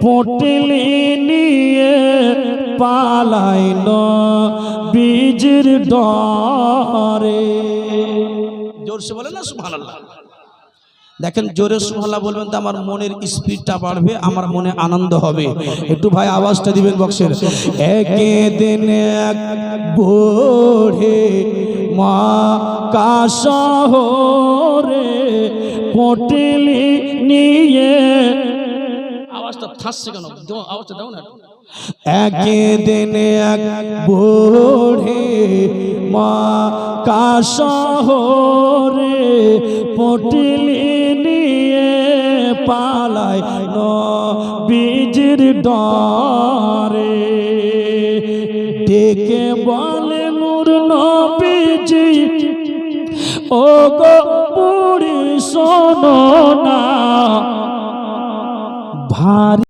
পুটলি নিয়ে পালাইল বীজের ডরে। জোরসে বলেন না সুবহানাল্লাহ। দেখেন জোরে সুবহানাল্লাহ বলবেন তো আমার মনের স্পিডটা বাড়বে, আমার মনে আনন্দ হবে। একটু ভাই আওয়াজটা দিবেন বক্সের। একদিন এক ভোরে মক্কা শহরে পুটলি নিয়ে, আওয়াজটা থাকছে কেন? আওয়াজটা দাও না। একদিন এক ভোরে মক্কা শহরে পুটলি নিয়ে পালায় নবীজির ডরে। ডেকে বলে নূর নবীজি ও গো বুড়ি শোনো না, ভারী